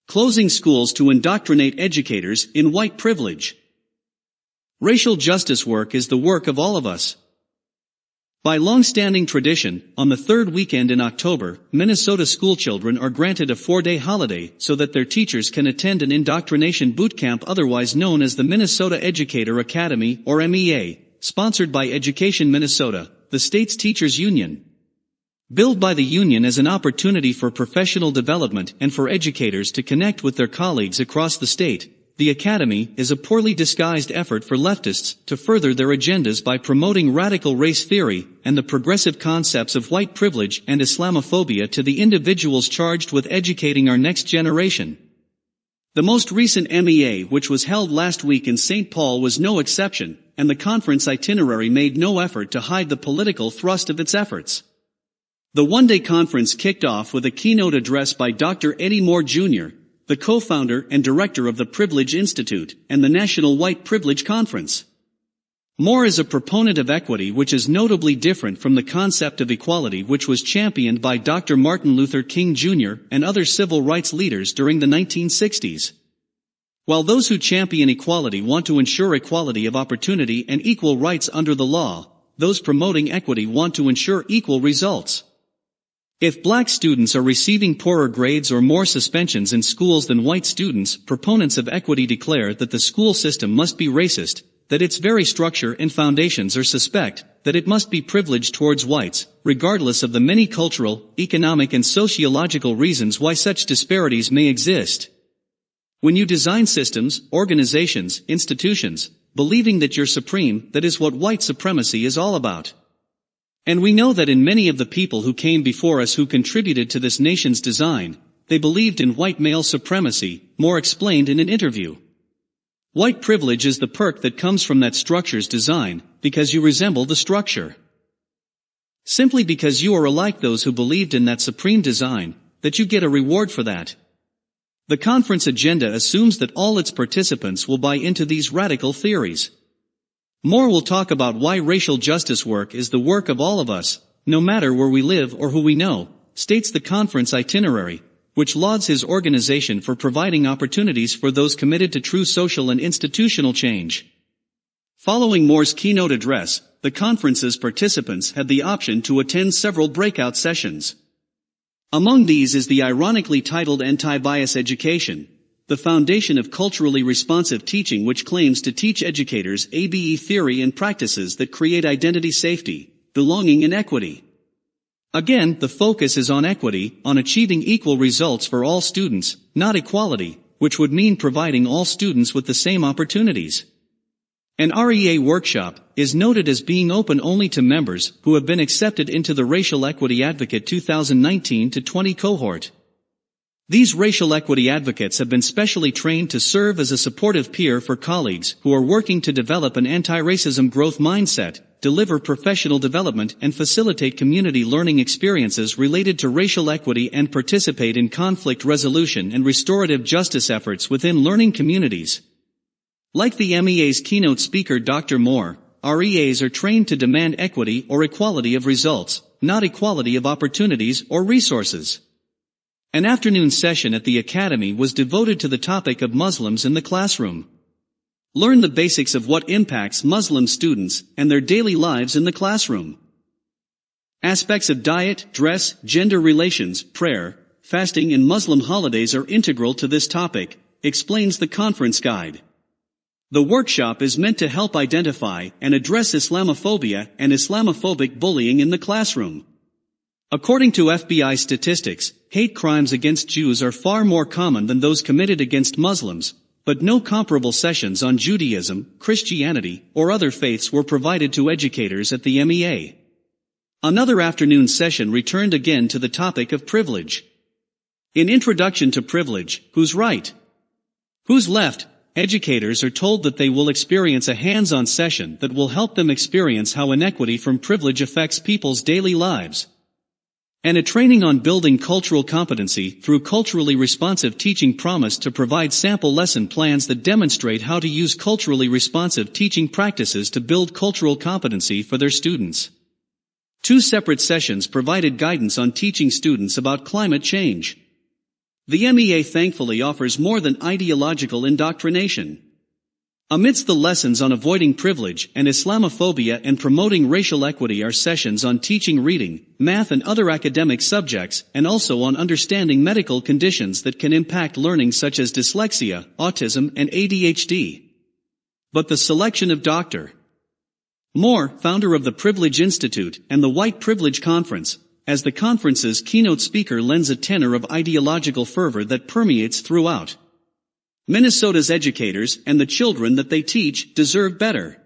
Closing schools to indoctrinate educators in white privilege. Racial justice work is the work of all of us. By long-standing tradition, on the third weekend in October, Minnesota schoolchildren are granted a 4-day holiday so that their teachers can attend an indoctrination boot camp, otherwise known as the Minnesota Educator Academy, or MEA, sponsored by Education Minnesota, the state's teachers union. Billed by the union as an opportunity for professional development and for educators to connect with their colleagues across the state, the Academy is a poorly disguised effort for leftists to further their agendas by promoting radical race theory and the progressive concepts of white privilege and Islamophobia to the individuals charged with educating our next generation. The most recent MEA, which was held last week in St. Paul, was no exception, and the conference itinerary made no effort to hide the political thrust of its efforts. The one-day conference kicked off with a keynote address by Dr. Eddie Moore Jr., the co-founder and director of the Privilege Institute and the National White Privilege Conference. Moore is a proponent of equity, which is notably different from the concept of equality which was championed by Dr. Martin Luther King Jr. and other civil rights leaders during the 1960s. While those who champion equality want to ensure equality of opportunity and equal rights under the law, those promoting equity want to ensure equal results. If black students are receiving poorer grades or more suspensions in schools than white students, proponents of equity declare that the school system must be racist, that its very structure and foundations are suspect, that it must be privileged towards whites, regardless of the many cultural, economic and sociological reasons why such disparities may exist. When you design systems, organizations, institutions, believing that you're supreme, that is what white supremacy is all about. And we know that in many of the people who came before us who contributed to this nation's design, they believed in white male supremacy. Moore explained in an interview. White privilege is the perk that comes from that structure's design, because you resemble the structure. Simply because you are alike those who believed in that supreme design, that you get a reward for that. The conference agenda assumes that all its participants will buy into these radical theories. Moore will talk about why racial justice work is the work of all of us, no matter where we live or who we know, states the conference itinerary, which lauds his organization for providing opportunities for those committed to true social and institutional change. Following Moore's keynote address, the conference's participants had the option to attend several breakout sessions. Among these is the ironically titled Anti-Bias Education, the foundation of culturally responsive teaching, which claims to teach educators ABE theory and practices that create identity safety, belonging and equity. Again, the focus is on equity, on achieving equal results for all students, not equality, which would mean providing all students with the same opportunities. An REA workshop is noted as being open only to members who have been accepted into the Racial Equity Advocate 2019-20 cohort. These racial equity advocates have been specially trained to serve as a supportive peer for colleagues who are working to develop an anti-racism growth mindset, deliver professional development and facilitate community learning experiences related to racial equity, and participate in conflict resolution and restorative justice efforts within learning communities. Like the MEA's keynote speaker Dr. Moore, REAs are trained to demand equity or equality of results, not equality of opportunities or resources. An afternoon session at the Academy was devoted to the topic of Muslims in the classroom. Learn the basics of what impacts Muslim students and their daily lives in the classroom. Aspects of diet, dress, gender relations, prayer, fasting and Muslim holidays are integral to this topic, explains the conference guide. The workshop is meant to help identify and address Islamophobia and Islamophobic bullying in the classroom. According to FBI statistics, hate crimes against Jews are far more common than those committed against Muslims, but no comparable sessions on Judaism, Christianity, or other faiths were provided to educators at the MEA. Another afternoon session returned again to the topic of privilege. In Introduction to Privilege, Who's Right? Who's Left? Educators are told that they will experience a hands-on session that will help them experience how inequity from privilege affects people's daily lives. And a training on building cultural competency through culturally responsive teaching promised to provide sample lesson plans that demonstrate how to use culturally responsive teaching practices to build cultural competency for their students. 2 separate sessions provided guidance on teaching students about climate change. The MEA thankfully offers more than ideological indoctrination. Amidst the lessons on avoiding privilege and Islamophobia and promoting racial equity are sessions on teaching reading, math and other academic subjects, and also on understanding medical conditions that can impact learning such as dyslexia, autism and ADHD. But the selection of Dr. Moore, founder of the Privilege Institute and the White Privilege Conference, as the conference's keynote speaker lends a tenor of ideological fervor that permeates throughout. Minnesota's educators and the children that they teach deserve better.